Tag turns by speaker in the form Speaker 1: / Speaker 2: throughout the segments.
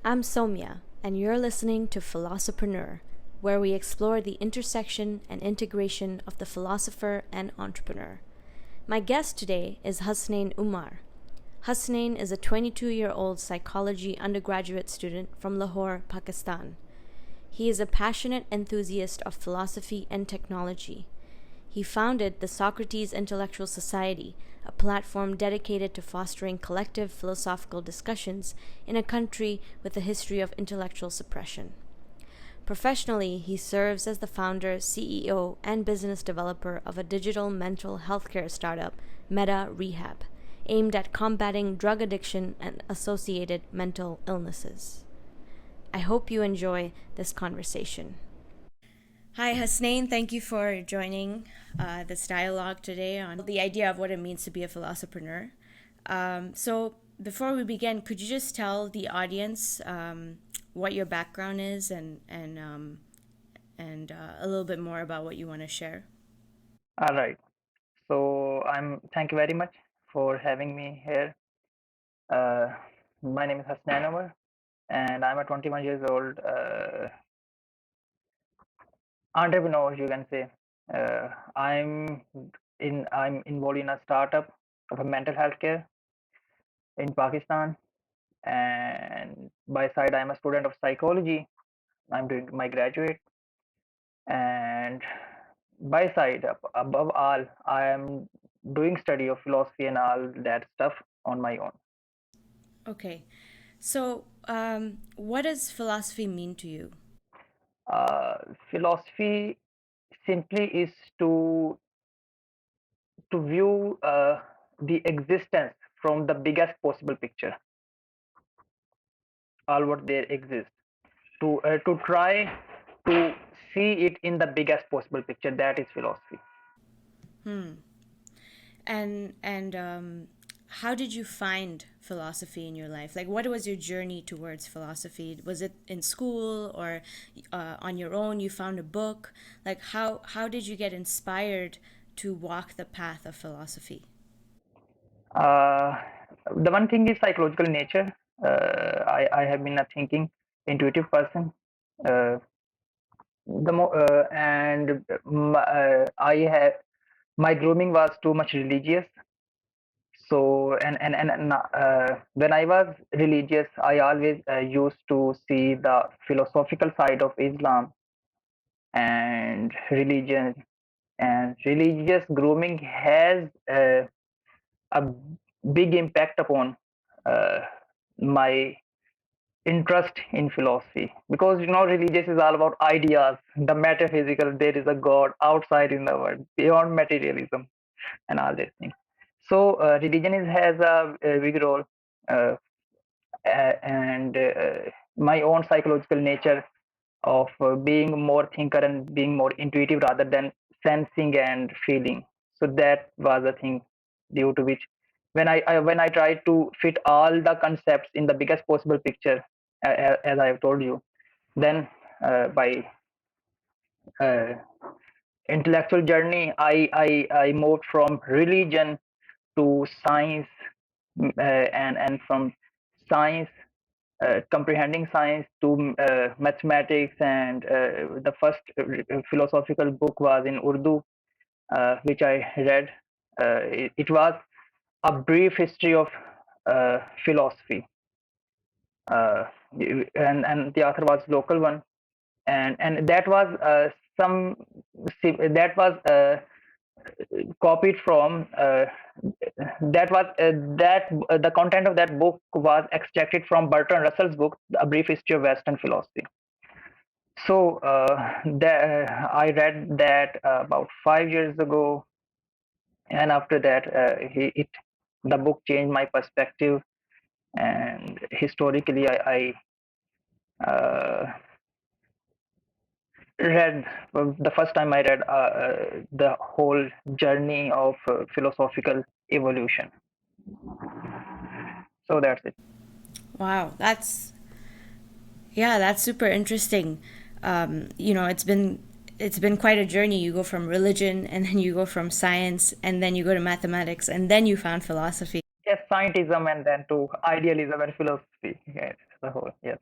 Speaker 1: I'm Somya, and you're listening to Philosopreneur, where we explore the intersection and integration of the philosopher and entrepreneur. My guest today is Hasnain Umar. Hasnain is a 22-year-old psychology undergraduate student from Lahore, Pakistan. He is a passionate enthusiast of philosophy and technology. He founded the Socrates Intellectual Society, a platform dedicated to fostering collective philosophical discussions in a country with a history of intellectual suppression. Professionally, he serves as the founder, CEO, and business developer of a digital mental healthcare startup, MetaRehab, aimed at combating drug addiction and associated mental illnesses. I hope you enjoy this conversation. Hi, Hasnain. Thank you for joining this dialogue today on the idea of what it means to be a philosopreneur. So, before we begin, could you just tell the audience what your background is and a little bit more about what you want to share?
Speaker 2: All right. So thank you very much for having me here. Uh, my name is Hasnain Umar, and I'm a 21 years old entrepreneur, you can say. Uh, I'm I'm involved in a startup of a mental health care in Pakistan, and by side I'm a student of psychology. I'm doing my graduate, and by side above all, I am doing study of philosophy and all that stuff on my own.
Speaker 1: Okay. So, what does philosophy mean to you?
Speaker 2: uh, Philosophy simply is to view the existence from the biggest possible picture, all what there exists, to try to see it in the biggest possible picture. That is philosophy.
Speaker 1: And how did you find philosophy in your life? Like, what was your journey towards philosophy? Was it in school or on your own? You found a book. Like, how did you get inspired to walk the path of philosophy?
Speaker 2: uh, the one thing is psychological nature. I have been a thinking intuitive person. uh, and I have my grooming was too much religious. So when I was religious, I always used to see the philosophical side of Islam and religion. And religious grooming has a big impact upon uh, my interest in philosophy, because religious is all about ideas, the metaphysical. There is a God outside in the world beyond materialism and all these things. So religion has a big role, uh, and my own psychological nature of being more thinker and being more intuitive rather than sensing and feeling. So that was a thing due to which when I tried to fit all the concepts in the biggest possible picture, as I have told you, then by uh, intellectual journey, I moved from religion to science, and from science, comprehending science, to mathematics. And the first philosophical book was in Urdu, which I read. It was a brief history of philosophy, uh, and the author was local one, and that was some that was copied from the content of that book was extracted from Bertrand Russell's book, A Brief History of Western Philosophy. So I read that about 5 years ago, and after that, the book changed my perspective. And historically, I read the first time I read the whole journey of philosophical evolution. So that's it.
Speaker 1: Wow, that's super interesting. It's been quite a journey. You go from religion, and then you go from science, and then you go to mathematics, and then you found philosophy.
Speaker 2: Yes, scientism and then to idealism and philosophy. Yes, the whole. Yes.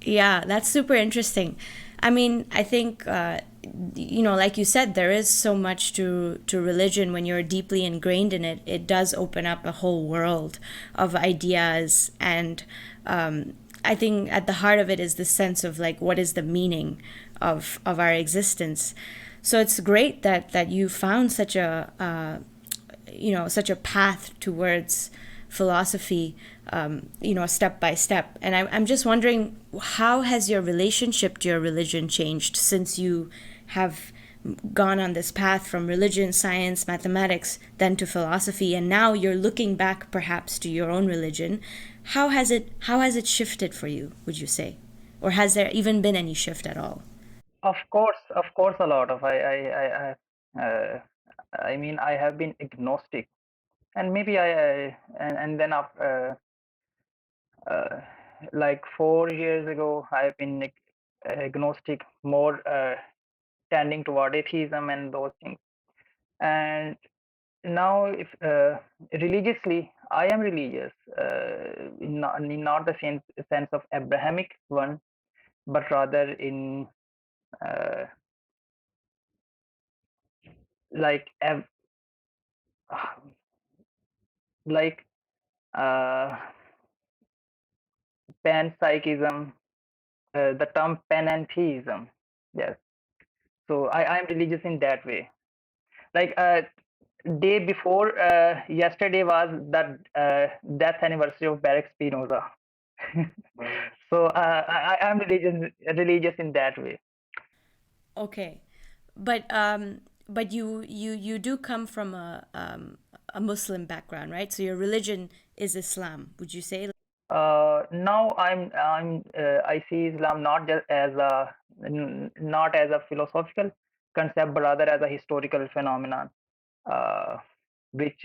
Speaker 1: Yeah, that's super interesting. I mean, I think like you said, there is so much to religion when you're deeply ingrained in it. It does open up a whole world of ideas, and I think at the heart of it is the sense of like what is the meaning of our existence. So it's great that you found such a such a path towards philosophy, step by step. And I'm just wondering, how has your relationship to your religion changed since you have gone on this path from religion, science, mathematics, then to philosophy, and now you're looking back perhaps to your own religion? How has it shifted for you, would you say? Or has there even been any shift at all?
Speaker 2: Of course, a lot of I mean, I have been agnostic, and maybe and then after like 4 years ago, I've been agnostic, more tending toward atheism and those things. And now, if religiously, I am religious, in not the same sense of Abrahamic one, but rather in uh, like like uh, panpsychism, the term panentheism. Yes. So I'm religious in that way. Like day before yesterday was the death anniversary of Baruch Spinoza. So I'm religious in that way.
Speaker 1: Okay, but you do come from a Muslim background, right? So your religion is Islam, would you say?
Speaker 2: Now I see Islam not just as not as a philosophical concept, but rather as a historical phenomenon, uh, which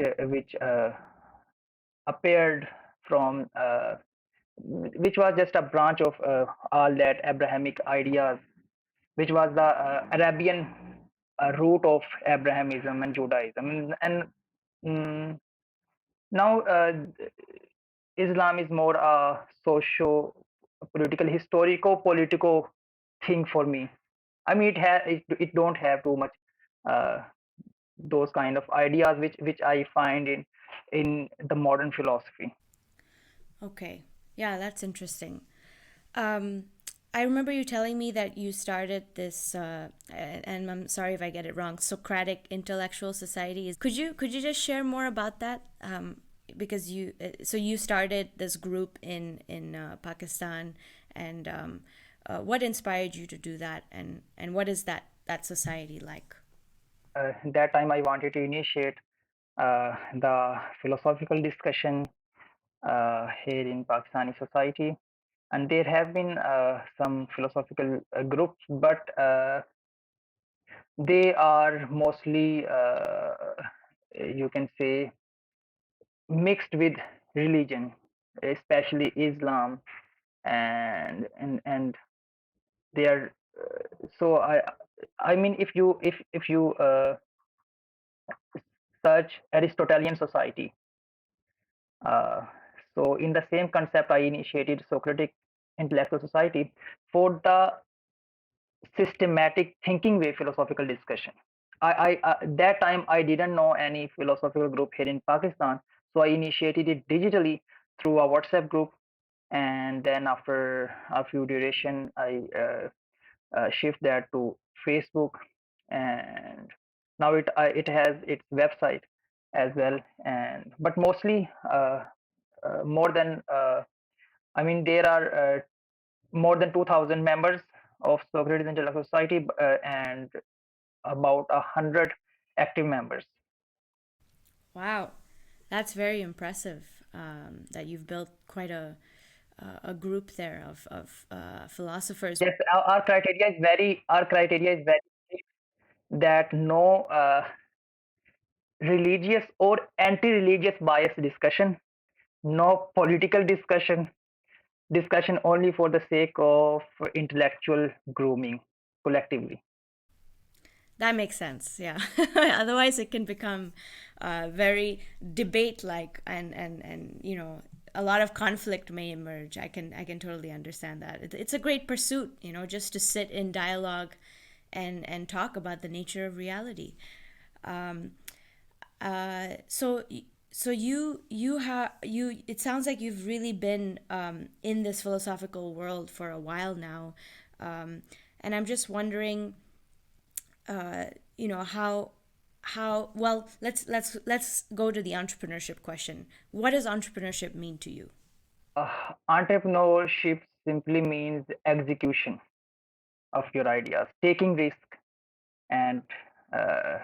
Speaker 2: appeared from which was just a branch of all that Abrahamic ideas, which was the Arabian root of Abrahamism and Judaism, and mm, now Islam is more a socio-political, historico-political thing for me. I mean, it don't have too much uh, those kind of ideas which I find in the modern philosophy.
Speaker 1: Okay, yeah, that's interesting. Um, I remember you telling me that you started this, and I'm sorry if I get it wrong, Socratic Intellectual Society. Could you just share more about that? Because you started this group in Pakistan, and what inspired you to do that, and what is that society like?
Speaker 2: That time I wanted to initiate the philosophical discussion here in Pakistani society, and there have been some philosophical groups, but they are mostly, you can say, mixed with religion, especially Islam, and they are. So I mean, if you search Aristotelian society, uh, so in the same concept, I initiated Socratic Intellectual Society for the systematic thinking way philosophical discussion. That time I didn't know any philosophical group here in Pakistan, so I initiated it digitally through a WhatsApp group, and then after a few duration, I shift that to Facebook, and now it has its website as well, and but mostly more than I mean there are more than 2,000 members of Socrates Intellectual Society, and about 100 active members.
Speaker 1: Wow, that's very impressive. That you've built quite a group there of philosophers.
Speaker 2: Yes, our criteria is very strict, that no religious or anti-religious bias discussion, no political discussion only for the sake of intellectual grooming collectively.
Speaker 1: That makes sense. Yeah. Otherwise, it can become very debate-like, and a lot of conflict may emerge. I can totally understand that. It's a great pursuit, just to sit in dialogue and talk about the nature of reality. Um, so you have you it sounds like you've really been in this philosophical world for a while now, and I'm just wondering, uh, how well, let's go to the entrepreneurship question. What does entrepreneurship mean to you?
Speaker 2: Entrepreneurship simply means execution of your ideas, taking risk, and uh,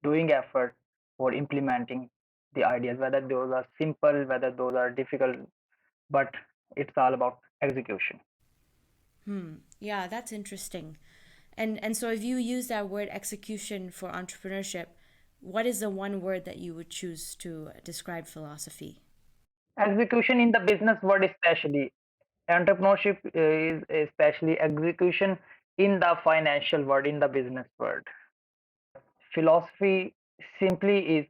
Speaker 2: doing effort for implementing the ideas, whether those are simple, whether those are difficult, but it's all about execution.
Speaker 1: Yeah, that's interesting. And so if you use that word execution for entrepreneurship, what is the one word that you would choose to describe philosophy?
Speaker 2: Execution in the business world, especially entrepreneurship, is especially execution in the financial world, in the business world. Philosophy simply is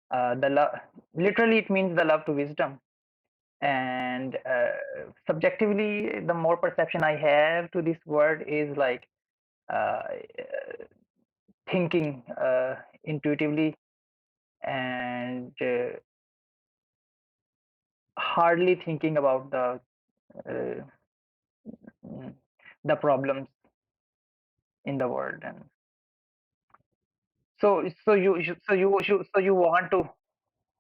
Speaker 2: the love. Literally, it means the love to wisdom. And subjectively, the more perception I have to this word is like uh, thinking intuitively and hardly thinking about uh, mm, the problems in the world. And so you want to,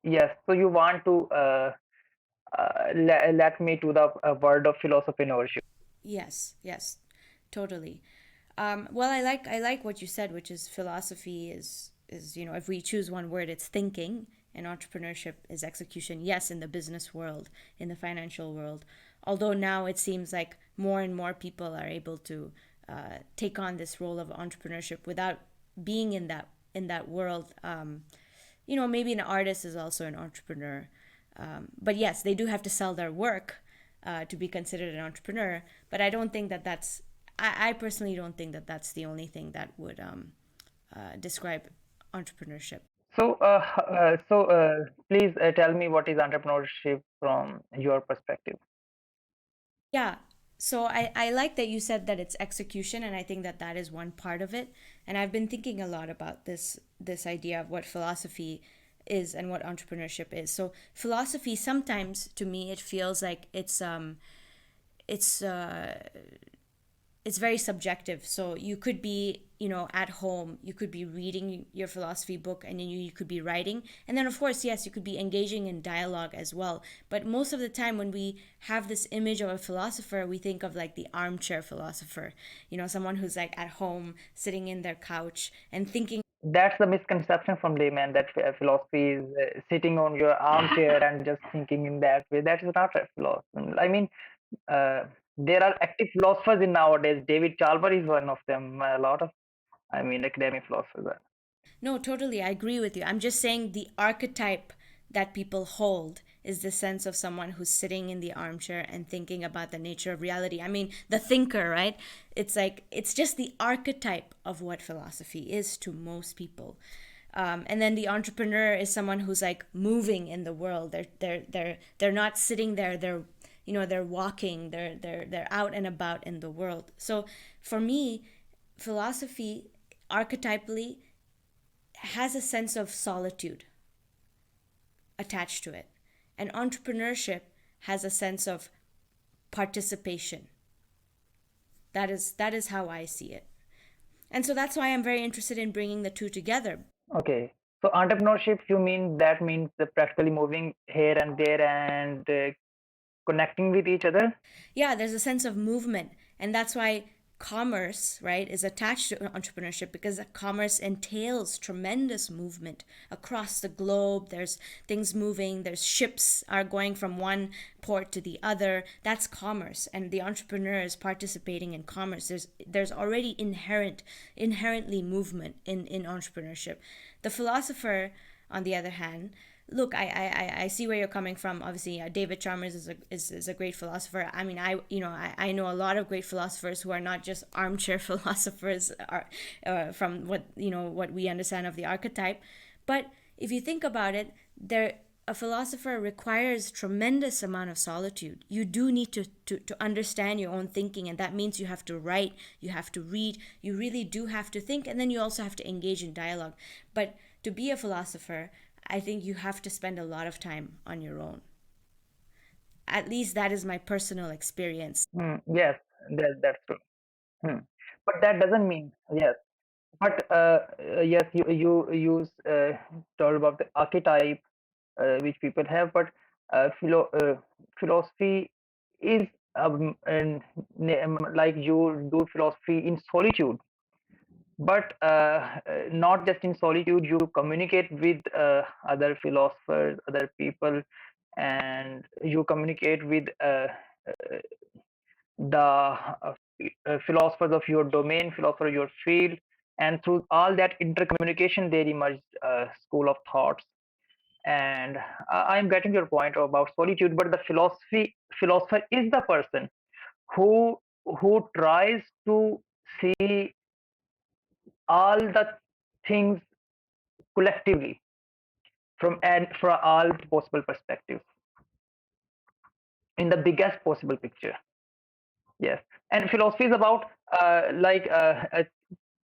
Speaker 2: yes, so you want to let me to the word of philosopreneur.
Speaker 1: Yes, yes, totally. Well, I like what you said, which is philosophy is if we choose one word, it's thinking, and entrepreneurship is execution. Yes, in the business world, in the financial world. Although now it seems like more and more people are able to take on this role of entrepreneurship without being in that world. Maybe an artist is also an entrepreneur. But yes, they do have to sell their work to be considered an entrepreneur. But I don't think that that's, I personally don't think that that's the only thing that would describe entrepreneurship.
Speaker 2: Please tell me what is entrepreneurship from your perspective.
Speaker 1: Yeah. So I like that you said that it's execution, and I think that that is one part of it. And I've been thinking a lot about this idea of what philosophy is and what entrepreneurship is. So philosophy, sometimes to me it feels like it's it's very subjective. So you could be, at home, you could be reading your philosophy book, and then you could be writing. And then, of course, yes, you could be engaging in dialogue as well. But most of the time, when we have this image of a philosopher, we think of like the armchair philosopher, someone who's like at home, sitting in their couch and thinking.
Speaker 2: That's the misconception from layman that philosophy is sitting on your armchair and just thinking in that way. That is not a philosophy. I mean, uh, there are active philosophers in nowadays. David Chalmers is one of them. A lot of, I mean, academic philosophers.
Speaker 1: No, totally. I agree with you. I'm just saying the archetype that people hold is the sense of someone who's sitting in the armchair and thinking about the nature of reality. I mean, the thinker, right? It's like, it's just the archetype of what philosophy is to most people. And then the entrepreneur is someone who's like moving in the world. They're not sitting there. They're walking. They're out and about in the world. So for me, philosophy archetypally has a sense of solitude attached to it. And entrepreneurship has a sense of participation. That is how I see it. And so that's why I'm very interested in bringing the two together.
Speaker 2: Okay. So entrepreneurship, you mean that means practically moving here and there and connecting with each other?
Speaker 1: Yeah, there's a sense of movement, and that's why commerce, right, is attached to entrepreneurship, because commerce entails tremendous movement across the globe. There's things moving, there's ships are going from one port to the other. That's commerce, and the entrepreneur is participating in commerce. There's already inherently movement in entrepreneurship. The philosopher, on the other hand, look, I see where you're coming from. Obviously, David Chalmers is a great philosopher. I mean, I know a lot of great philosophers who are not just armchair philosophers, from what we understand of the archetype. But if you think about it, a philosopher requires tremendous amount of solitude. You do need to understand your own thinking, and that means you have to write, you have to read, you really do have to think, and then you also have to engage in dialogue. But to be a philosopher, I think you have to spend a lot of time on your own. At least that is my personal experience.
Speaker 2: Yes, that's true. Hmm. But that doesn't mean, yes. But yes, you use told about the archetype which people have, but philosophy is like you do philosophy in solitude, but not just in solitude. You communicate with other philosophers, other people, and you communicate with the philosophers of your domain, philosopher of your field, and through all that intercommunication, there emerged a school of thoughts. And I'm getting your point about solitude, but the philosopher is the person who tries to see all the things collectively from all possible perspectives in the biggest possible picture. Yes, and philosophy is about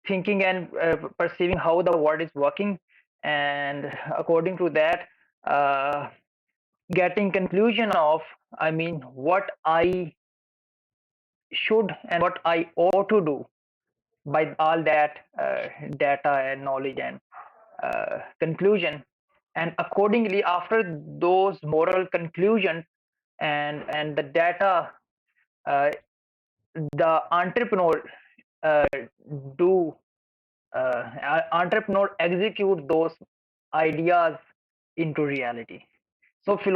Speaker 2: thinking and perceiving how the world is working, and according to that, uh, getting conclusion of, I mean, what I should and what I ought to do by all that data and knowledge and conclusion, and accordingly after those moral conclusions and the data, uh, the entrepreneur uh, do entrepreneur execute those ideas into reality. So uh, when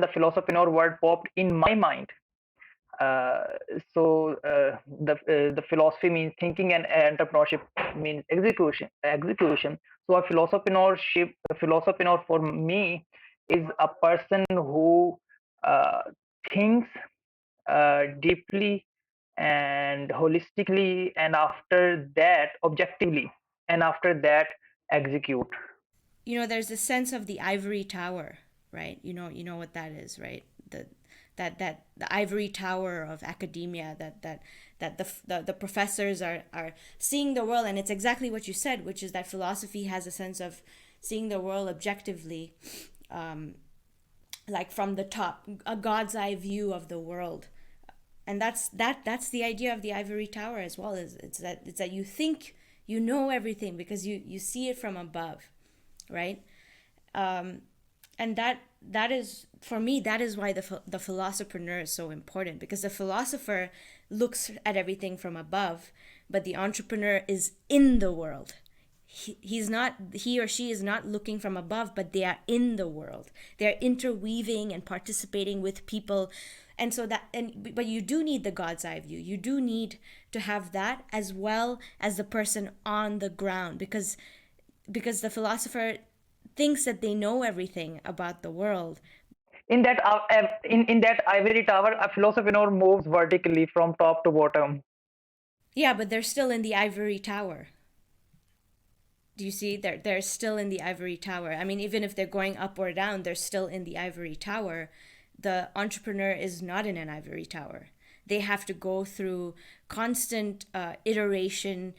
Speaker 2: the philosopher word popped in my mind, uh, the philosophy means thinking and entrepreneurship means execution. So a philosopher for me is a person who uh, thinks deeply and holistically, and after that objectively, and after that execute.
Speaker 1: There's a sense of the ivory tower, right? You know what that is, right? The ivory tower of academia, that the professors are seeing the world, and it's exactly what you said, which is that philosophy has a sense of seeing the world objectively, like from the top, a god's eye view of the world. And that's the idea of the ivory tower as well. Is it's that you think you know everything because you see it from above, right? And that is, for me, that is why the philosopreneur is so important, because the philosopher looks at everything from above, but the entrepreneur is in the world. He or she is not looking from above, but they are in the world. They're interweaving and participating with people. And so but you do need the god's eye view. You do need to have that as well as the person on the ground, because the philosopher thinks that they know everything about the world.
Speaker 2: In that ivory tower, a philosopher moves vertically from top to bottom.
Speaker 1: Yeah, but they're still in the ivory tower. Do you see? They're still in the ivory tower. I mean, even if they're going up or down, they're still in the ivory tower. The entrepreneur is not in an ivory tower. They have to go through constant iteration,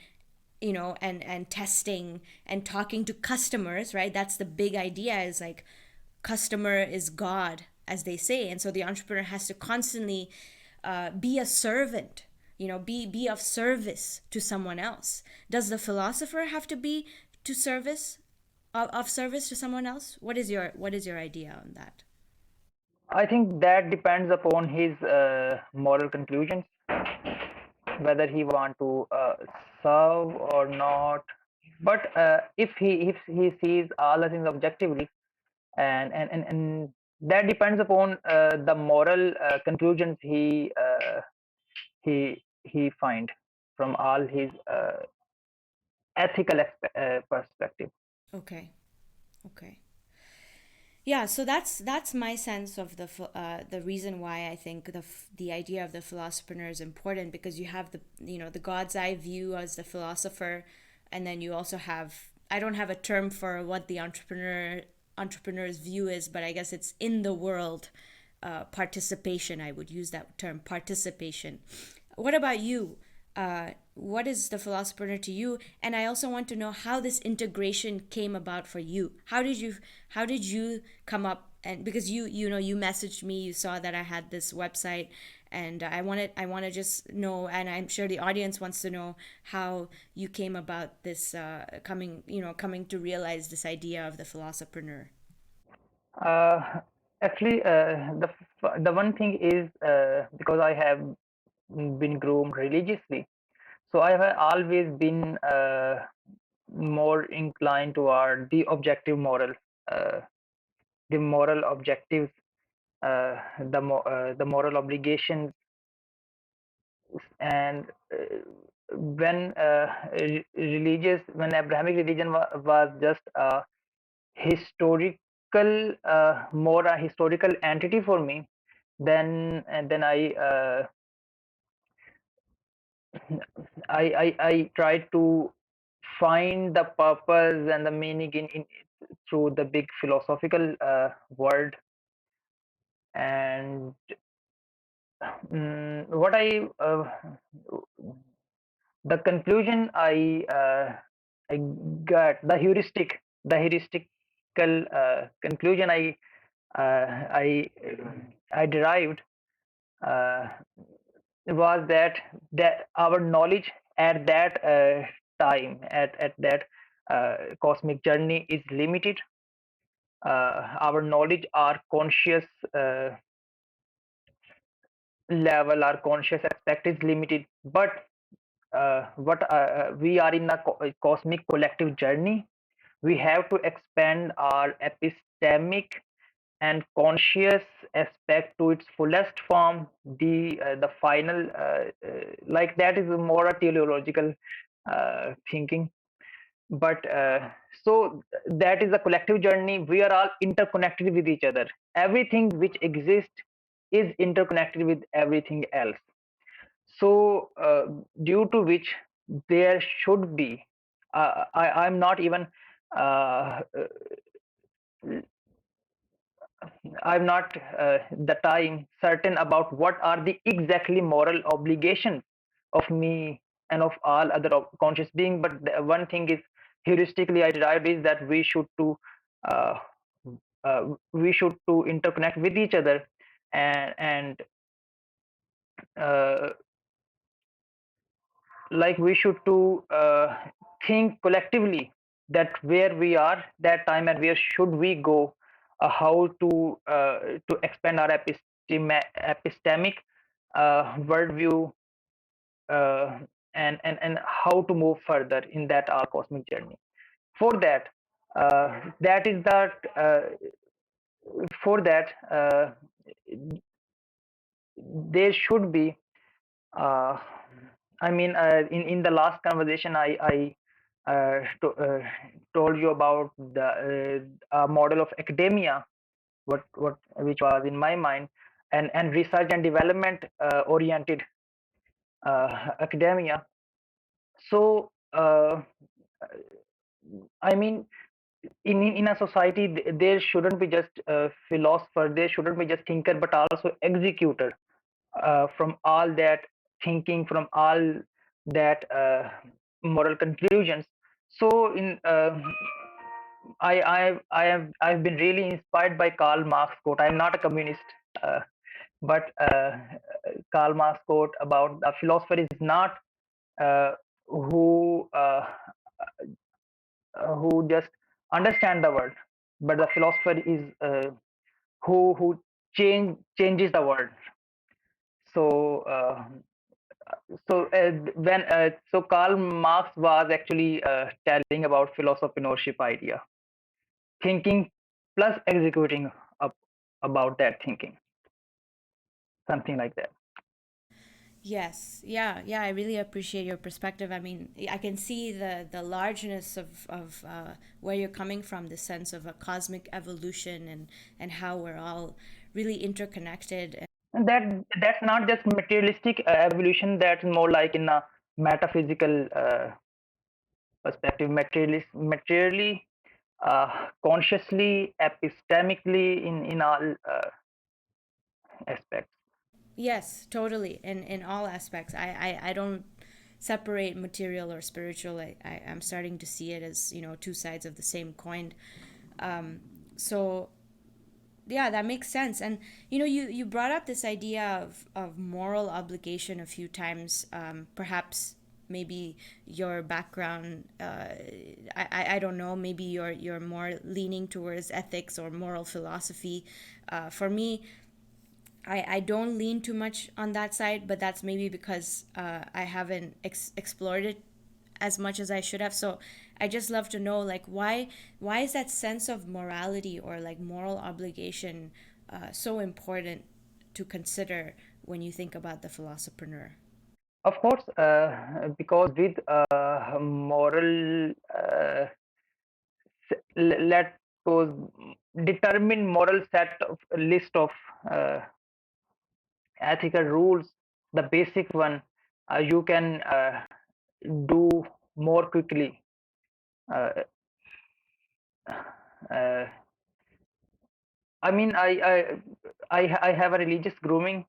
Speaker 1: and testing and talking to customers, right? That's the big idea, is like customer is God, as they say. And so the entrepreneur has to constantly be a servant, be of service to someone else. Does the philosopher have to be to service of service to someone else? What is your idea on that?
Speaker 2: I think that depends upon his moral conclusions, whether he want to serve or not. But if he sees all the things objectively, and that depends upon the moral conclusions he find from all his ethical perspective.
Speaker 1: Okay. Okay. Yeah, so that's my sense of the reason why I think the idea of the philosopher is important, because you have the god's eye view as the philosopher, and then you also have I don't have a term for what the entrepreneur's view is, but I guess it's in the world participation. I would use that term, participation. What about you? What is the philosopher to you? And I also want to know how this integration came about for you. How did you come up? And because you messaged me, you saw that I had this website, and I want to just know, and I'm sure the audience wants to know how you came about this coming to realize this idea of the philosopreneur.
Speaker 2: Uh, Actually, the one thing is, because I have been groomed religiously, so I have always been more inclined toward the objective morals, uh, the moral objectives, the moral obligations, and when Abrahamic religion was just a historical, more a historical entity for me, then I tried to find the purpose and the meaning in through the big philosophical world. And what the conclusion I got, the heuristical conclusion I I derived uh, was that our knowledge at that time, at that cosmic journey, is limited. Our knowledge, our conscious level, our conscious aspect is limited, but what we are in a cosmic collective journey. We have to expand our epistemic and conscious aspect to its fullest form. The final, like that, is more a teleological thinking. But so that is a collective journey. We are all interconnected with each other. Everything which exists is interconnected with everything else. So due to which there should be, I'm not even uh, I'm not the time certain about what are the exactly moral obligations of me and of all other conscious being. But the one thing is heuristically I derived is that uh, we should to interconnect with each other, and uh, like we should to think collectively that where we are that time and where should we go, how to expand our epistemic worldview, uh, and how to move further in that our cosmic journey. For that, that is that for that there should be, uh, I mean, in the last conversation, told you about the model of academia, what which was in my mind, and research and development oriented academia. So, I mean, in a society, there shouldn't be just philosopher, there shouldn't be just thinker, but also executor from all that thinking, from all that moral conclusions. So I've been really inspired by Karl Marx quote. I'm not a communist, but Karl Marx quote about a philosopher is not uh, who who just understand the world, but the philosopher is who changes the world. So so Karl Marx was actually telling about philosophenorship idea, thinking plus executing up about that thinking, something like that.
Speaker 1: Yes, yeah. I really appreciate your perspective. I mean, I can see the largeness of where you're coming from, the sense of a cosmic evolution, and how we're all really interconnected.
Speaker 2: And that's not just materialistic evolution. That's more like in a metaphysical perspective, materially, consciously, epistemically, in all aspects.
Speaker 1: Yes, totally. In all aspects. I don't separate material or spiritual. I'm starting to see it as, two sides of the same coin. So yeah, that makes sense. And you brought up this idea of moral obligation a few times. Perhaps maybe your background, I don't know, maybe you're more leaning towards ethics or moral philosophy. For me, I don't lean too much on that side, but that's maybe because I haven't explored it as much as I should have. So I just love to know, like, why is that sense of morality or like moral obligation so important to consider when you think about the Philosopreneur?
Speaker 2: Of course, because with moral, let suppose determined moral set of list of uh, ethical rules, the basic one, you can do more quickly. Uh, uh, I mean, I have a religious grooming,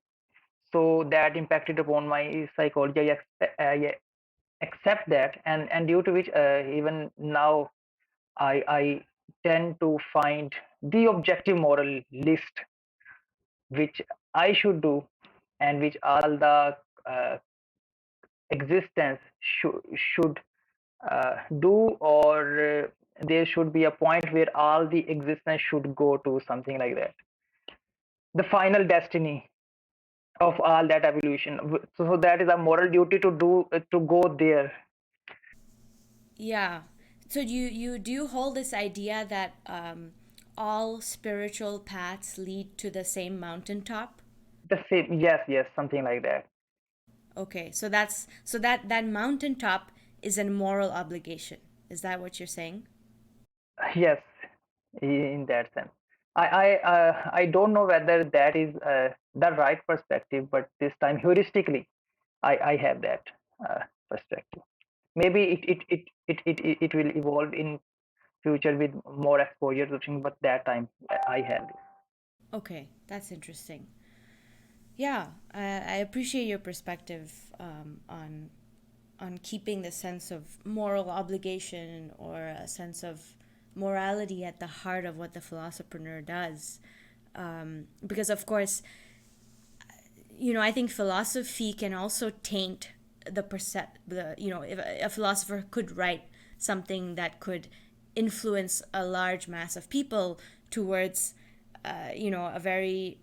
Speaker 2: so that impacted upon my psychology. I accept that, and due to which even now I tend to find the objective moral list which I should do, and which all the uh, existence should do, or there should be a point where all the existence should go to something like that, the final destiny of all that evolution. So that is a moral duty to do, to go there.
Speaker 1: Yeah. So you do hold this idea that all spiritual paths lead to the same mountaintop?
Speaker 2: The same, yes, yes, something like that.
Speaker 1: Okay, so that mountaintop is a moral obligation. Is that what you're saying?
Speaker 2: Yes, in that sense. I don't know whether that is the right perspective, but this time heuristically, I have that perspective. Maybe it will evolve in future with more exposure to things, but that time I have this.
Speaker 1: Okay, that's interesting. Yeah, I appreciate your perspective on keeping the sense of moral obligation or a sense of morality at the heart of what the Philosopreneur does. Because of course, I think philosophy can also taint if a philosopher could write something that could influence a large mass of people towards a very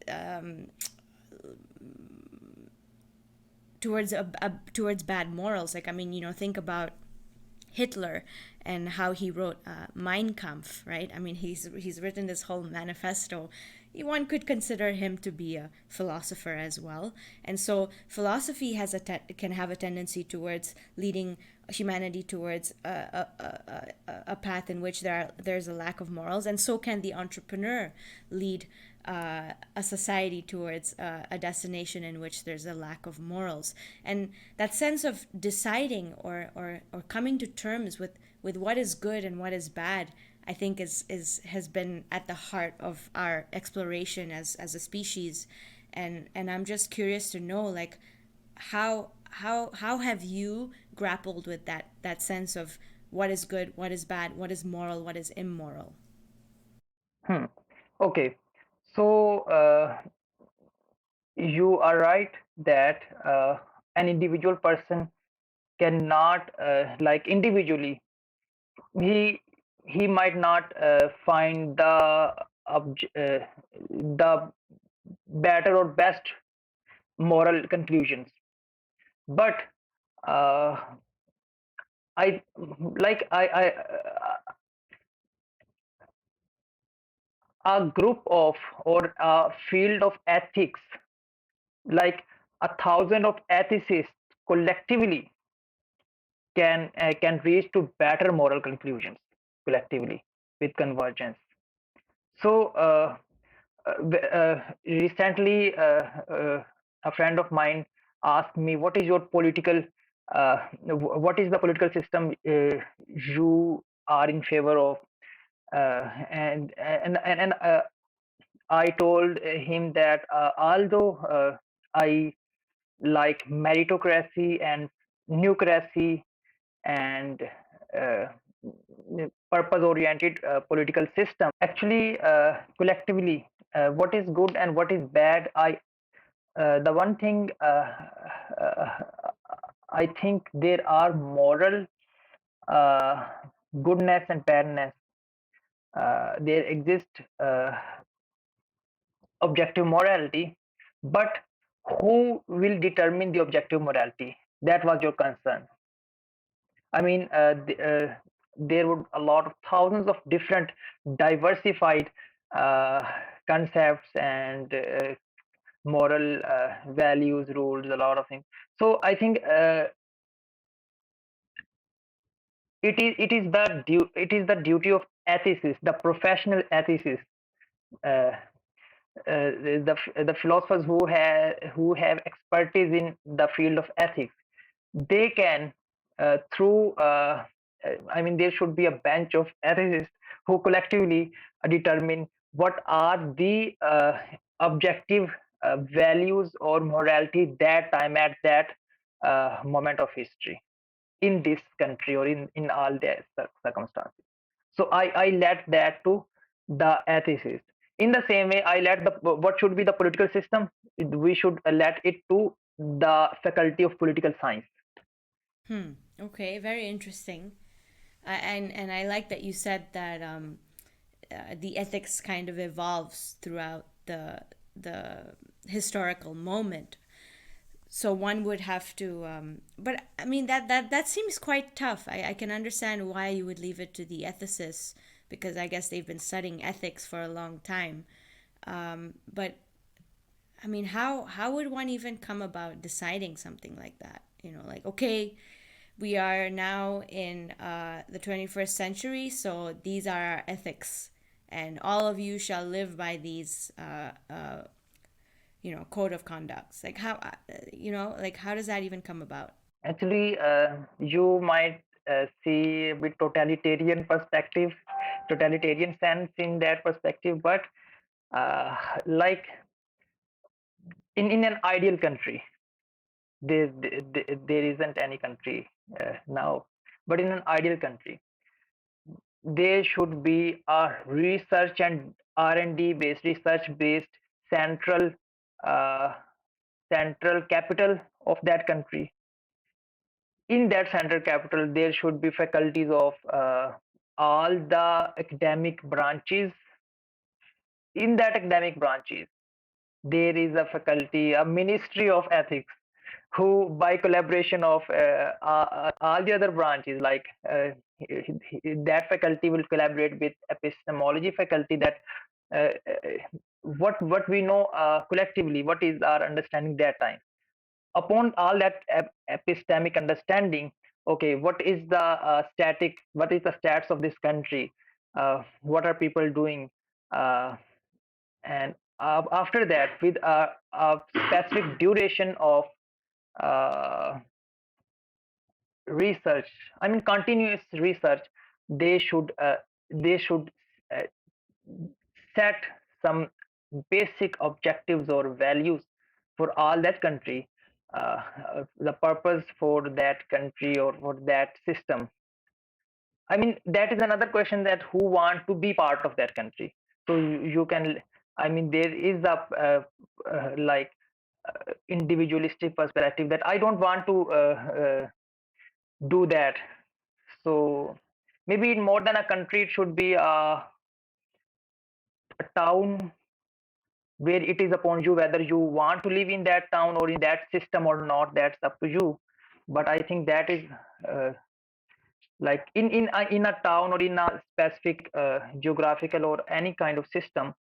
Speaker 1: towards bad morals. Like, I mean, think about Hitler and how he wrote Mein Kampf, right? I mean, he's written this whole manifesto. One could consider him to be a philosopher as well, and so philosophy can have a tendency towards leading humanity towards a path in which there's a lack of morals, and so can the entrepreneur lead a society towards a destination in which there's a lack of morals. And that sense of deciding or coming to terms with what is good and what is bad, I think has been at the heart of our exploration as a species. And I'm just curious to know, like, how have you grappled with that sense of what is good, what is bad, what is moral, what is immoral?
Speaker 2: Hmm. Okay, so you are right that an individual person cannot, like individually, he he might not find the better or best moral conclusions, but uh, I like a group of, or a field of ethics, like a thousand of ethicists collectively can reach to better moral conclusions collectively with convergence. So recently, a friend of mine asked me, "What is your political what is the political system you are in favor of, and I told him that although I like meritocracy and newcracy and uh, purpose oriented political system, actually collectively what is good and what is bad, I the one thing uh, I think there are moral uh, goodness and badness. There exists objective morality, but who will determine the objective morality? That was your concern. I mean, there would a lot of thousands of different diversified uh, concepts and moral values, rules, a lot of things. So I think it is the duty of ethicists, the professional ethicists, uh, the philosophers who have expertise in the field of ethics. They can through I mean, there should be a bench of ethicists who collectively determine what are the objective values or morality that time at that moment of history in this country or in all their circumstances. So I let that to the ethicist. In the same way, I let the what should be the political system. We should let it to the faculty of political science.
Speaker 1: Hmm. Okay, very interesting. And I like that you said that the ethics kind of evolves throughout the historical moment. So one would have to, but I mean that seems quite tough. I can understand why you would leave it to the ethicists because I guess they've been studying ethics for a long time. But I mean, how would one even come about deciding something like that? You know, like okay, we are now in the 21st century, so these are our ethics, and all of you shall live by these, code of conducts. Like how, like how does that even come about?
Speaker 2: Actually, you might see with totalitarian perspective, totalitarian sense in that perspective, but uh, like in an ideal country, there isn't any country now, but in an ideal country, there should be a research and R&D based, research based central uh, central capital of that country. In that central capital, there should be faculties of all the academic branches. In that academic branches, there is a faculty, a ministry of ethics, who by collaboration of all the other branches, like that faculty will collaborate with epistemology faculty, that what we know collectively, what is our understanding that time. Upon all that epistemic understanding, okay, what is the stats of this country, what are people doing, uh, and after that, with a specific duration of uh, research, I mean continuous research, they should uh, set some basic objectives or values for all that country, the purpose for that country or for that system. I mean, that is another question, that who want to be part of that country. So you can, I mean, there is a like individualistic perspective that I don't want to do that. So maybe in more than a country, it should be a town, where it is upon you whether you want to live in that town or in that system or not. That's up to you. But I think that is uh, like in a town or in a specific geographical or any kind of system,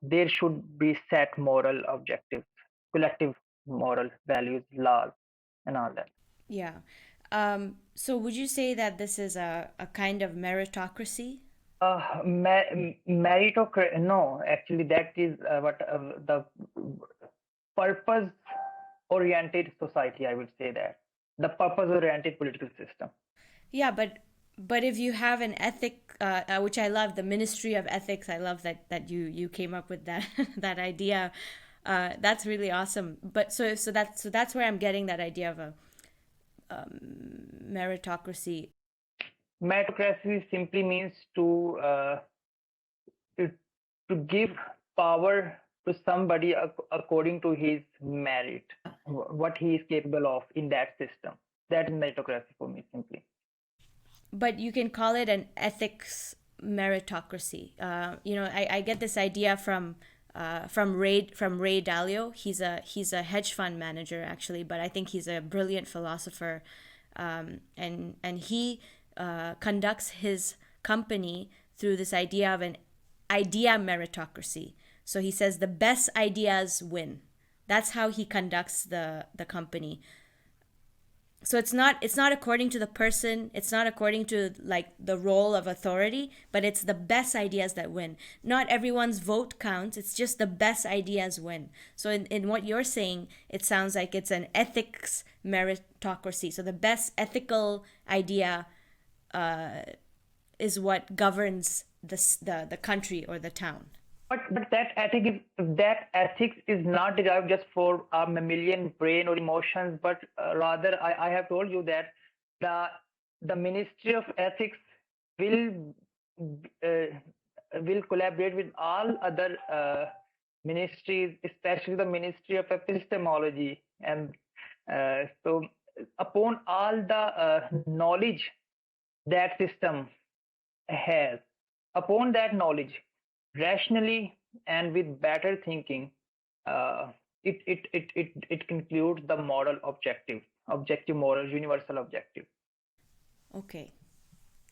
Speaker 2: there should be set moral objectives, collective moral values, laws, and all that.
Speaker 1: Yeah. So would you say that this is a kind of meritocracy?
Speaker 2: Meritocracy, no, actually that is what the purpose oriented society, I would say that. the purpose-oriented political system.
Speaker 1: Yeah, but if you have an ethic, which I love, the Ministry of Ethics, I love that you came up with that that idea. That's really awesome. But so that's where I'm getting that idea of a meritocracy.
Speaker 2: Meritocracy simply means to, to give power to somebody according to his merit, what he is capable of in that system. That is meritocracy for me, simply.
Speaker 1: But you can call it an ethics meritocracy. I get this idea from Ray Dalio. He's a hedge fund manager actually, but I think he's a brilliant philosopher, and he conducts his company through this idea of an idea meritocracy. So he says the best ideas win. That's how he conducts the company. So it's not according to the person, it's not according to like the role of authority, but it's the best ideas that win. Not everyone's vote counts, it's just the best ideas win. So in what you're saying, it sounds like it's an ethics meritocracy. So the best ethical idea is what governs the country or the town.
Speaker 2: But that ethics is not derived just for our mammalian brain or emotions, but rather I have told you that the the Ministry of Ethics will uh, will collaborate with all other ministries, especially the Ministry of Epistemology, and so upon all the knowledge that system has, upon that knowledge, rationally and with better thinking, uh, it concludes the moral objective moral, universal objective.
Speaker 1: Okay,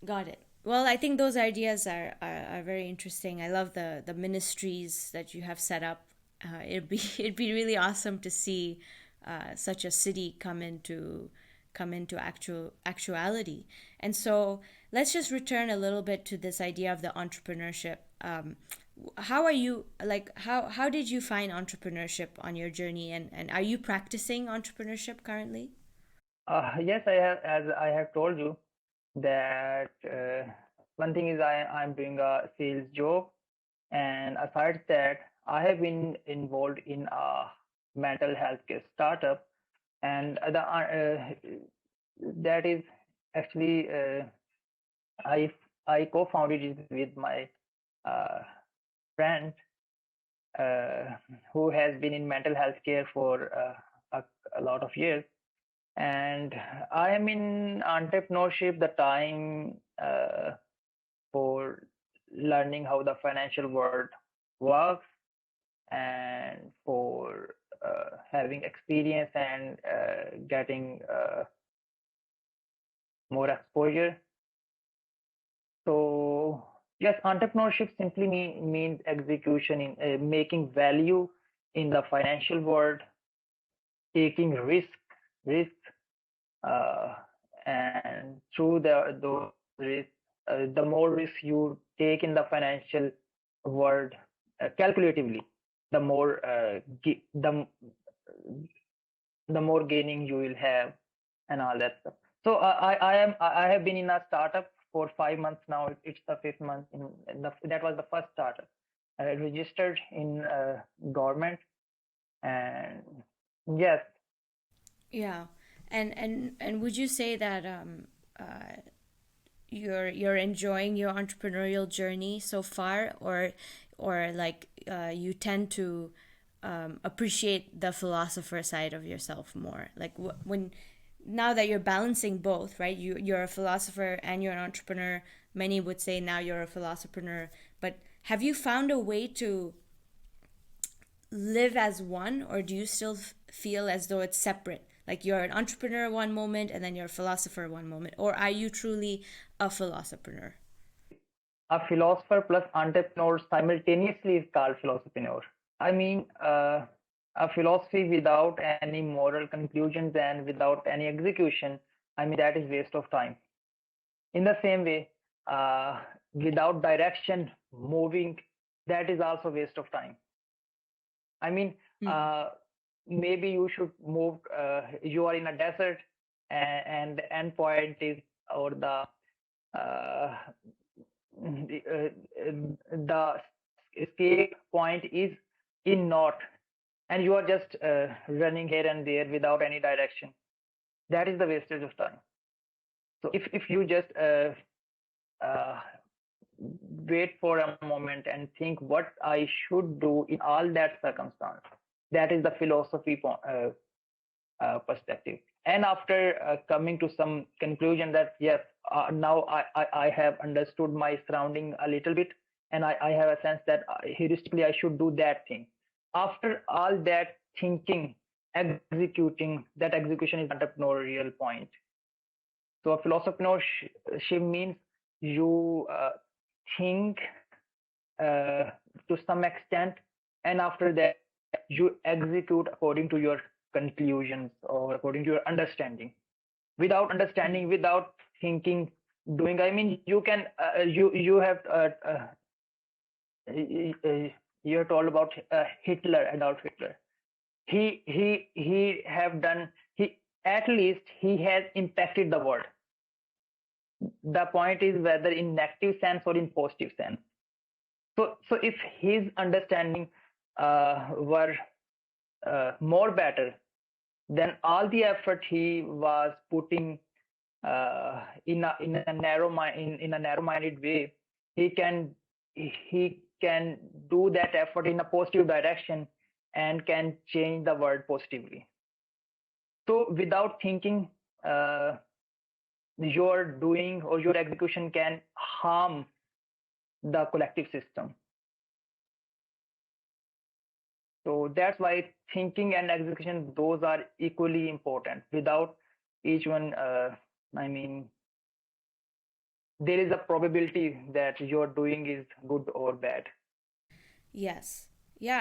Speaker 1: got it. Well, I think those ideas are very interesting. I love the ministries that you have set up. It'd be really awesome to see such a city come into actuality. And so let's just return a little bit to this idea of the entrepreneurship. How are you like how did you find entrepreneurship on your journey, and are you practicing entrepreneurship currently?
Speaker 2: Yes, I have, as I have told you that one thing is I'm doing a sales job, and aside that, I have been involved in a mental health care startup, and that is actually I I co-founded it with my uh, friend uh, who has been in mental health care for a lot of years. And I am in entrepreneurship the time for learning how the financial world works, and for having experience and getting more exposure. So yes, entrepreneurship simply means execution in making value in the financial world, taking risk, uh, and through those risks, the more risk you take in the financial world, calculatively, the more the more gaining you will have, and all that stuff. So I have been in a startup for 5 months now. It's the fifth month. That was the first startup. I registered in government, and yes,
Speaker 1: Yeah, and would you say that you're enjoying your entrepreneurial journey so far, or like you tend to appreciate the philosopher side of yourself more? Like when now that you're balancing both, right? You're a philosopher and you're an entrepreneur. Many would say now you're a philosopreneur, but have you found a way to live as one, or do you still feel as though it's separate, like you're an entrepreneur one moment and then you're a philosopher one moment, or are you truly a philosopreneur?
Speaker 2: a philosopher plus entrepreneur simultaneously is called philosopreneur. I mean, a philosophy without any moral conclusions and without any execution, I mean, that is waste of time. In the same way, without direction, moving, that is also waste of time. I mean,
Speaker 1: Hmm.
Speaker 2: uh, maybe you should move. You are in a desert, and the end point is, or uh, the escape point is in north, and you are just running here and there without any direction. That is the wastage of time. So if you just uh, wait for a moment and think what I should do in all that circumstance, that is the philosophy perspective. And after coming to some conclusion that yes, now I have understood my surrounding a little bit, and I have a sense that heuristically I should do that thing. After all that thinking, executing, that execution is entrepreneurial point. So a philosophership means you think uh, to some extent, and after that you execute according to your conclusions or according to your understanding. Without understanding, without thinking, doing. I mean, you can you have you're told about Hitler, Adolf Hitler. He have done, he at least he has impacted the world. The point is whether in negative sense or in positive sense. So if his understanding were more better, then all the effort he was putting in a narrow-minded way, he can do that effort in a positive direction and can change the world positively. So without thinking, uh, your doing or your execution can harm the collective system. So that's why thinking and execution, those are equally important. Without each one, I mean, there is a probability that your doing is good or bad.
Speaker 1: Yes. Yeah,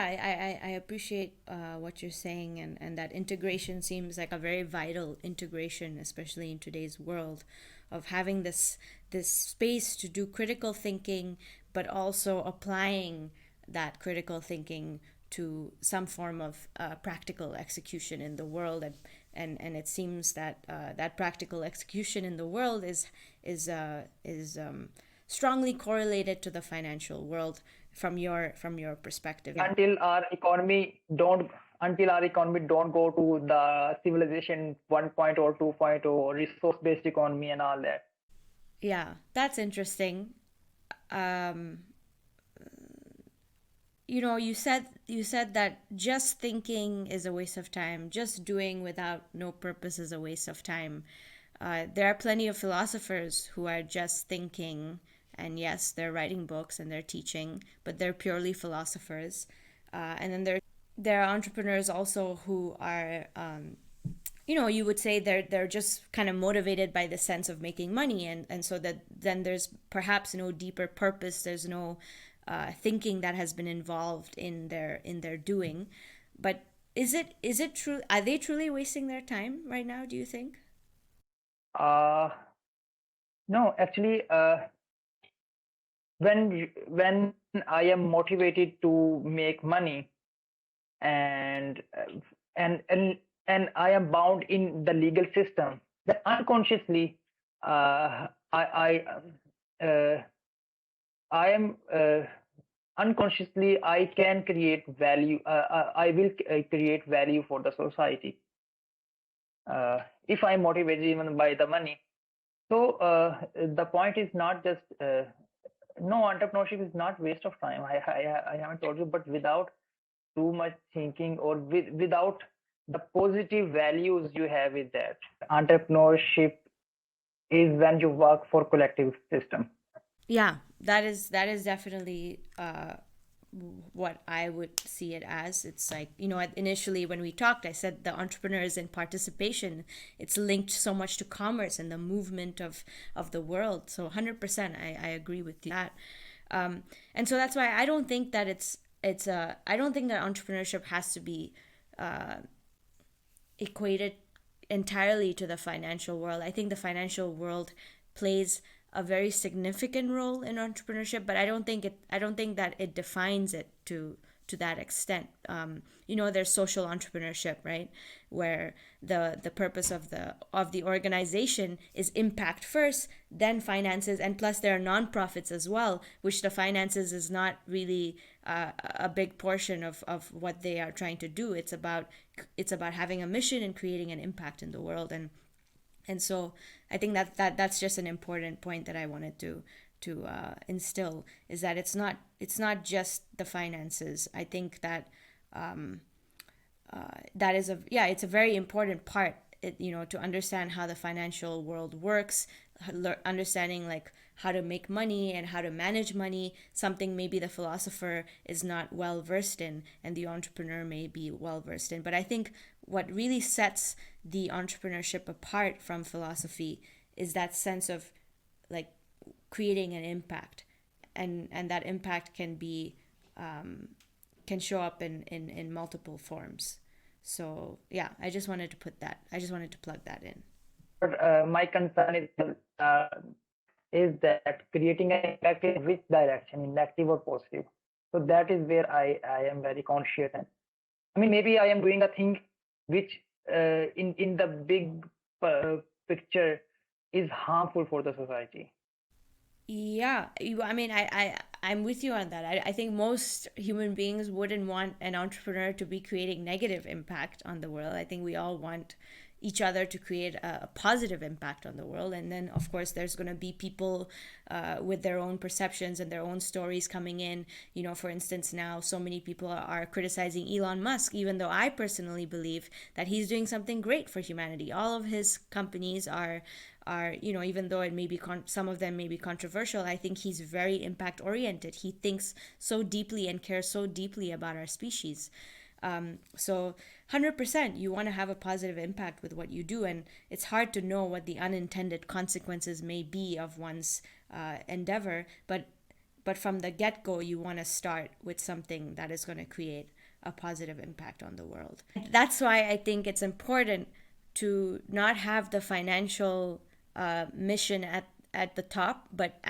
Speaker 1: I appreciate what you're saying, and that integration seems like a very vital integration, especially in today's world, of having this space to do critical thinking, but also applying that critical thinking to some form of practical execution in the world, and it seems that that practical execution in the world is strongly correlated to the financial world from your perspective.
Speaker 2: Until our economy don't until our economy don't go to the civilization 1.0 or 2.0 resource based economy and all that.
Speaker 1: Yeah, that's interesting. Um, you said that just thinking is a waste of time. Just doing without no purpose is a waste of time. There are plenty of philosophers who are just thinking, and yes, they're writing books and they're teaching, but they're purely philosophers. And then there are entrepreneurs also who are you would say they're just kind of motivated by the sense of making money, and so that then there's perhaps no deeper purpose, there's no thinking that has been involved in their doing. But is it true, are they truly wasting their time right now, do you think?
Speaker 2: uh no, actually, when I am motivated to make money, and and I am bound in the legal system, that unconsciously uh, I am unconsciously I can create value. I will create value for the society if I am motivated even by the money. So the point is not just no, entrepreneurship is not waste of time. I haven't told you, but without too much thinking or without the positive values you have with that, entrepreneurship is when you work for collective system.
Speaker 1: Yeah, that is definitely what I would see it as. It's like, initially when we talked, I said the entrepreneurs in participation, it's linked so much to commerce and the movement of the world. So 100%, I agree with that. And so that's why I don't think that I don't think that entrepreneurship has to be equated entirely to the financial world. I think the financial world plays a very significant role in entrepreneurship, but I don't think that it defines it to to that extent. There's social entrepreneurship, right, where the purpose of the organization is impact first, then finances, and plus there are nonprofits as well, which the finances is not really a big portion of what they are trying to do. It's about having a mission and creating an impact in the world. And so I think that's just an important point that I wanted to instill, is that it's not just the finances. I think that that is it's a very important part, to understand how the financial world works, understanding like how to make money and how to manage money, something maybe the philosopher is not well versed in and the entrepreneur may be well versed in. But I think what really sets the entrepreneurship apart from philosophy is that sense of like creating an impact, and that impact can be can show up in multiple forms. So yeah, I just wanted to plug that in.
Speaker 2: But my concern is that creating an impact in which direction, in negative or positive. So that is where I am very conscious. And I mean, maybe I am doing a thing which in the big picture is harmful for the society.
Speaker 1: Yeah, I mean, I'm with you on that. I think most human beings wouldn't want an entrepreneur to be creating negative impact on the world. I think we all want each other to create a positive impact on the world. And then, of course, there's going to be people with their own perceptions and their own stories coming in. For instance, now so many people are criticizing Elon Musk, even though I personally believe that he's doing something great for humanity. All of his companies are even though it may be some of them may be controversial, I think he's very impact oriented. He thinks so deeply and cares so deeply about our species. So 100% you want to have a positive impact with what you do, and it's hard to know what the unintended consequences may be of one's endeavor, but from the get-go you want to start with something that is going to create a positive impact on the world. That's why I think it's important to not have the financial mission at the top, but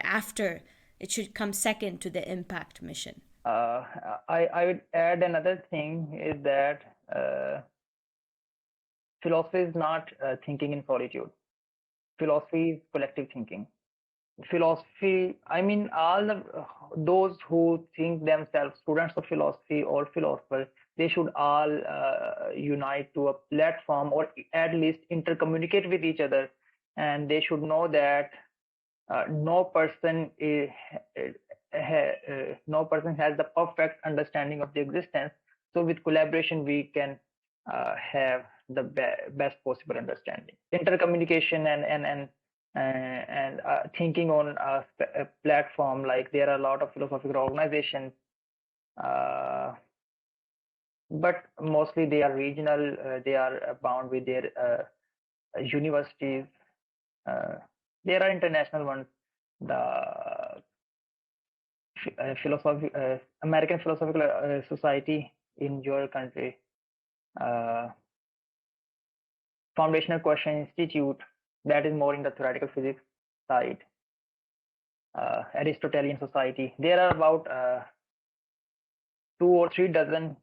Speaker 1: after, it should come second to the impact mission.
Speaker 2: I would add another thing is that philosophy is not thinking in solitude. Philosophy is collective thinking. Philosophy, I mean, those who think themselves students of philosophy or philosophers, they should all unite to a platform, or at least intercommunicate with each other, and they should know that no person has the perfect understanding of the existence. So with collaboration we can have the best possible understanding. Intercommunication and thinking on a platform, like there are a lot of philosophical organizations, but mostly they are regional. They are bound with their universities. There are international ones. The American Philosophical Society in your country, Foundational Question Institute, that is more in the theoretical physics side. Aristotelian Society. There are about 2 or 3 dozen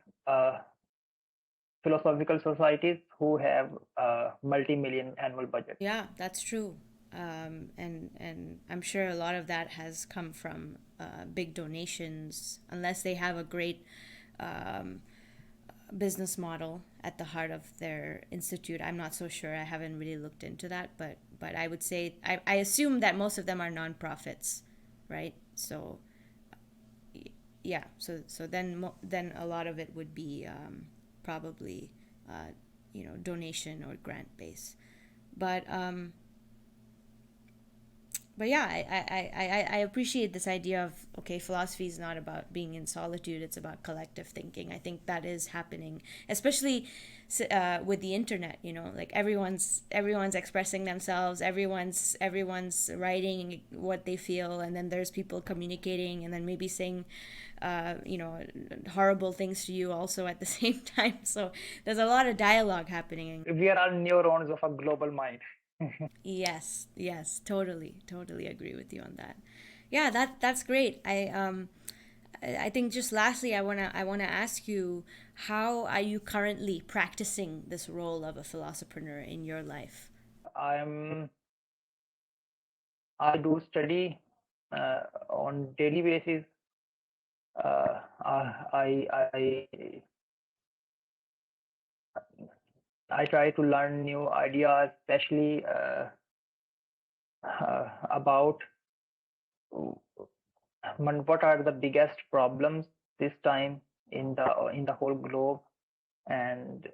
Speaker 2: philosophical societies who have multi-million annual budget.
Speaker 1: Yeah, that's true. And I'm sure a lot of that has come from big donations, unless they have a great business model at the heart of their institute. I'm not so sure. I haven't really looked into that, but I would say I assume that most of them are nonprofits, right? So yeah, so then a lot of it would be probably donation or grant based, but yeah, I appreciate this idea of, okay, philosophy is not about being in solitude, it's about collective thinking. I think that is happening, especially with the internet, like everyone's expressing themselves, everyone's writing what they feel, and then there's people communicating and then maybe saying horrible things to you also at the same time. So there's a lot of dialogue happening.
Speaker 2: We are all neurons of a global mind.
Speaker 1: Yes, totally agree with you on that. Yeah, that's great. I think just lastly, I wanna ask you, how are you currently practicing this role of a philosopherneur in your life?
Speaker 2: I'm I do study on daily basis. I I try to learn new ideas, especially about what are the biggest problems this time in the whole globe, and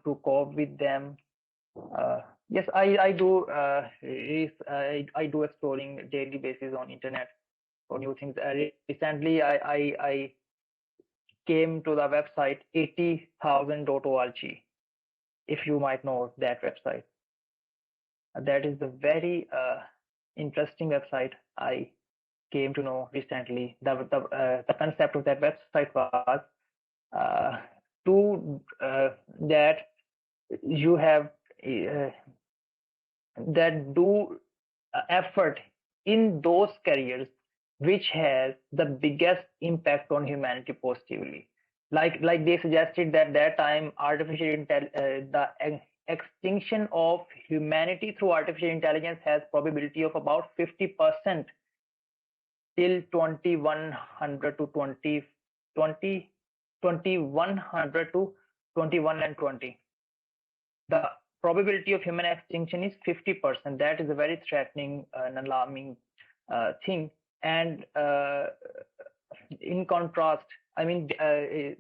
Speaker 2: to cope with them. Yes, I do I do exploring daily basis on internet for new things. Recently, I came to the website 80,000.org. If you might know that website, that is a very interesting website. I came to know recently. The concept of that website was uh, to that you have uh, that do effort in those careers which has the biggest impact on humanity positively. Like they suggested that time the extinction of humanity through artificial intelligence has probability of about 50% till 2100 to 2100 to 21 and 20. The probability of human extinction is 50%. That is a very threatening and alarming thing. And in contrast, I mean, there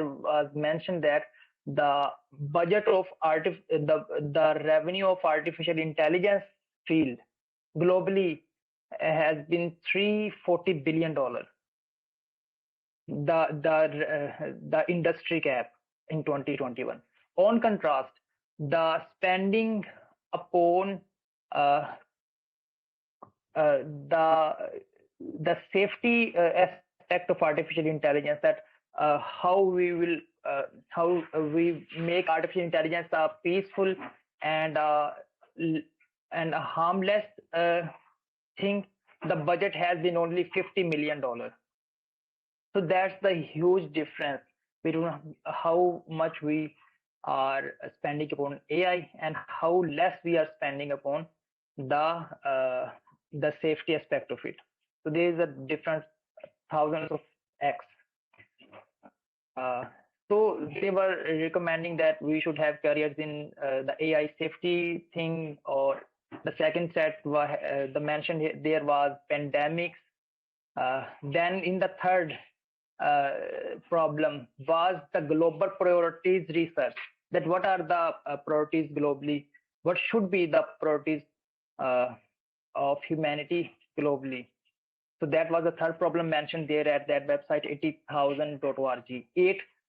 Speaker 2: was mentioned that the budget of the revenue of artificial intelligence field globally has been $340 billion. The industry cap in 2021. On contrast, the spending upon uh, uh, the the safety aspect of artificial intelligence, that how we will how we make artificial intelligence a peaceful and and a harmless thing, the budget has been only $50 million. So that's the huge difference between how much we are spending upon AI and how less we are spending upon the safety aspect of it. So there is a difference, thousands of X. Uh, so they were recommending that we should have careers in the AI safety thing, or the second set was the mention there was pandemics. Then in the third problem was the global priorities research. That what are the priorities globally? What should be the priorities uh, of humanity globally? So that was the third problem mentioned there at that website 80,000.org,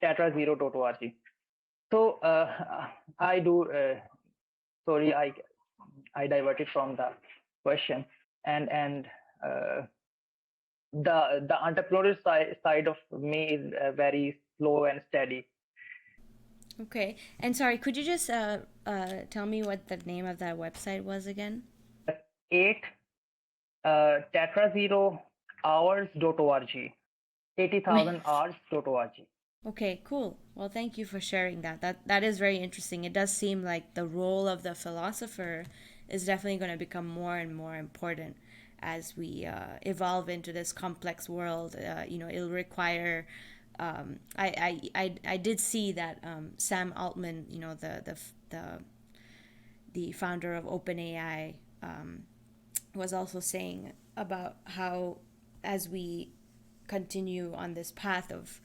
Speaker 2: 8tetra0.org. So I do. Sorry, I diverted from the question, and uh, the entrepreneurial side of me is very slow and steady.
Speaker 1: Okay. And sorry, could you just tell me what the name of that website was again?
Speaker 2: 8 tetra0 hours.org, 80,000 hours.org.
Speaker 1: Okay, cool. Well, thank you for sharing that. That is very interesting. It does seem like the role of the philosopher is definitely going to become more and more important as we evolve into this complex world. It'll require. I did see that Sam Altman, the founder of OpenAI, was also saying about how, as we continue on this path of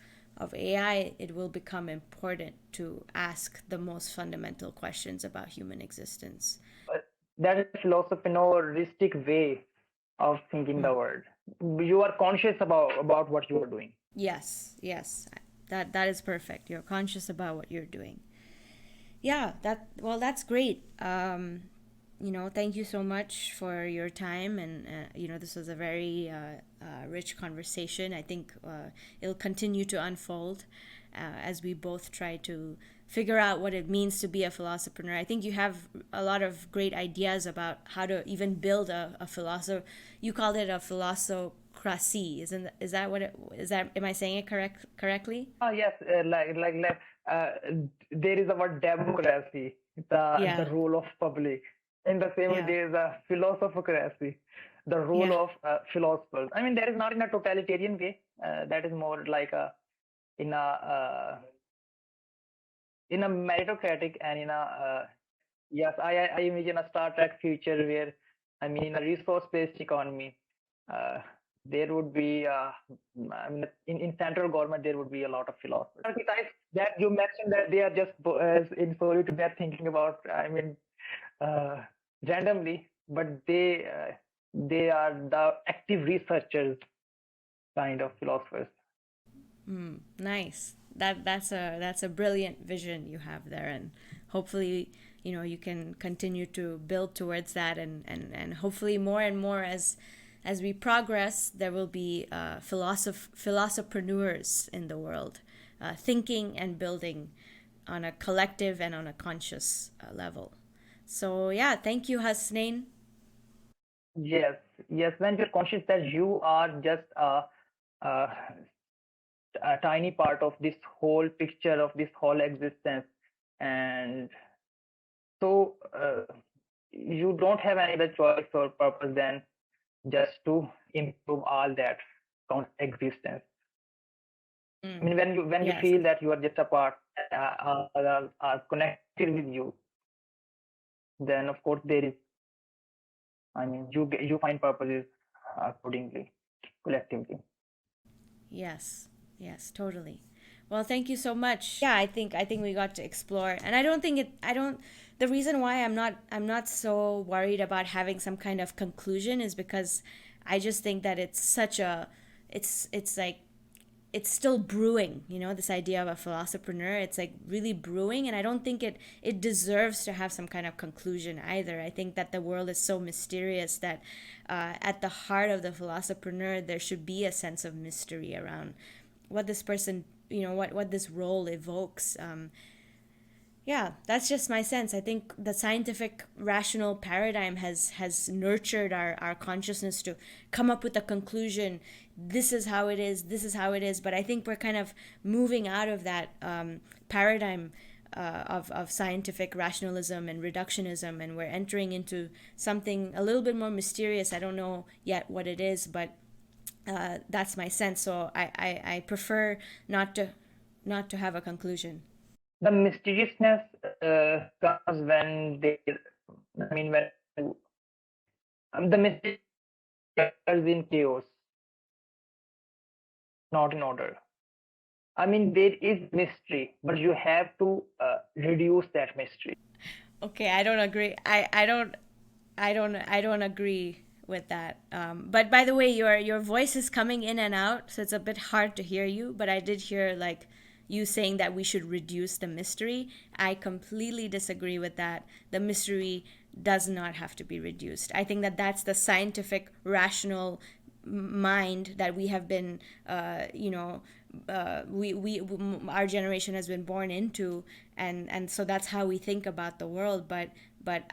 Speaker 1: AI, it will become important to ask the most fundamental questions about human existence.
Speaker 2: That is philosopreneuristic way of thinking the world. You are conscious about what you are doing.
Speaker 1: Yes, yes, that is perfect. You're conscious about what you're doing. Yeah, that's great. Thank you so much for your time, and this was a very rich conversation. I think it'll continue to unfold as we both try to figure out what it means to be a philosopreneur. I think you have a lot of great ideas about how to even build a philosopher. You called it a philosocracy, is that what it is? That, am I saying it correctly?
Speaker 2: Yes, uh, there is a word democracy, the
Speaker 1: Yeah,
Speaker 2: rule of public. In the same way,
Speaker 1: yeah,
Speaker 2: there is a philosophocracy, the rule
Speaker 1: yeah.
Speaker 2: of philosophers. I mean, that is not in a totalitarian way. That is more like a in a in a meritocratic and in a yes, I imagine a Star Trek future where, I mean, in a resource-based economy, uh, there would be, I mean, in central government, there would be a lot of philosophers. Archetypes that you mentioned that they are just in solitude, they're thinking about, I mean, uh, randomly, but they are the active researchers kind of philosophers.
Speaker 1: Nice. That's a brilliant vision you have there, and hopefully, you can continue to build towards that, and hopefully more and more as we progress, there will be philosophreneurs in the world, thinking and building on a collective and on a conscious level. So yeah, thank you, Hasnain.
Speaker 2: Yes, yes, when you're conscious that you are just a a tiny part of this whole picture of this whole existence, and so you don't have any other choice or purpose than just to improve all that existence. I mean, when you
Speaker 1: Yes.
Speaker 2: feel that you are just a part, are connected with you, then of course there is, I mean, you find purposes accordingly, collectively.
Speaker 1: Yes, yes, totally. Well, thank you so much. Yeah, I think we got to explore, and I don't think it. I don't. The reason why I'm not so worried about having some kind of conclusion is because I just think that it's such a, it's like it's still brewing, this idea of a philosopreneur. It's like really brewing, and I don't think it deserves to have some kind of conclusion either. I think that the world is so mysterious that at the heart of the philosopreneur there should be a sense of mystery around what this person, what this role evokes. Yeah, that's just my sense. I think the scientific rational paradigm has nurtured our consciousness to come up with a conclusion. This is how it is. This is how it is. But I think we're kind of moving out of that paradigm of scientific rationalism and reductionism, and we're entering into something a little bit more mysterious. I don't know yet what it is, but that's my sense. So I prefer not to have a conclusion.
Speaker 2: The mysteriousness comes when they, I mean, when the mystery occurs in chaos, not in order. I mean, there is mystery, but you have to reduce that mystery.
Speaker 1: Okay, I don't agree. I don't agree with that. But by the way, your voice is coming in and out, so it's a bit hard to hear you. But I did hear like you saying that we should reduce the mystery. I completely disagree with that. The mystery does not have to be reduced. I think that that's the scientific, rational mind that we have been, our generation has been born into, and so that's how we think about the world. But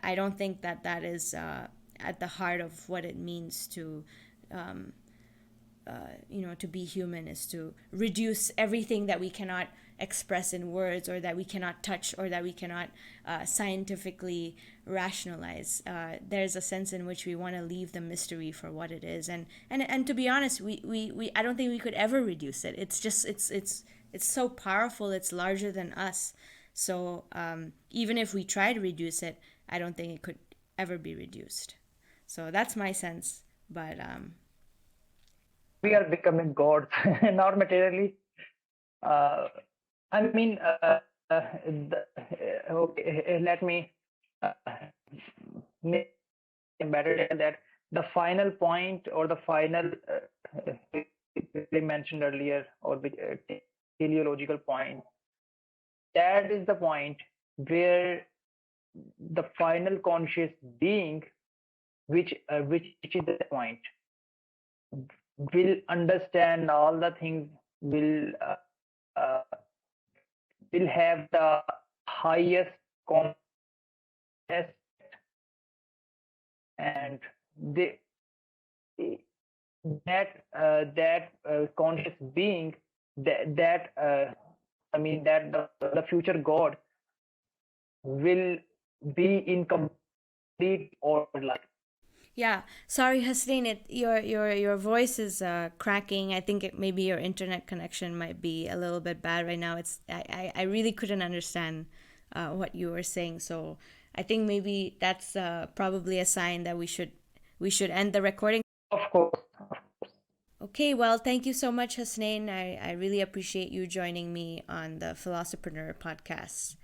Speaker 1: I don't think that that is at the heart of what it means to to be human, is to reduce everything that we cannot express in words, or that we cannot touch, or that we cannot scientifically rationalize. There's a sense in which we want to leave the mystery for what it is, and to be honest, we I don't think we could ever reduce it. It's just it's so powerful. It's larger than us. So even if we try to reduce it, I don't think it could ever be reduced. So that's my sense. But
Speaker 2: We are becoming gods, not materially. Uh, I mean, okay, let me uh, make it better than that. The final point, or the final we mentioned earlier, or the teleological point, that is the point where the final conscious being, which is the point, will understand all the things, will uh, will have the highest consciousness, and they that conscious being, that I mean that the future God will be in complete order.
Speaker 1: Yeah, sorry, Hasnain, your voice is cracking. I think maybe your internet connection might be a little bit bad right now. I really couldn't understand what you were saying. So I think maybe that's probably a sign that we should end the recording.
Speaker 2: Of course.
Speaker 1: Okay, well, thank you so much, Hasnain. I really appreciate you joining me on the Philosopreneur podcast.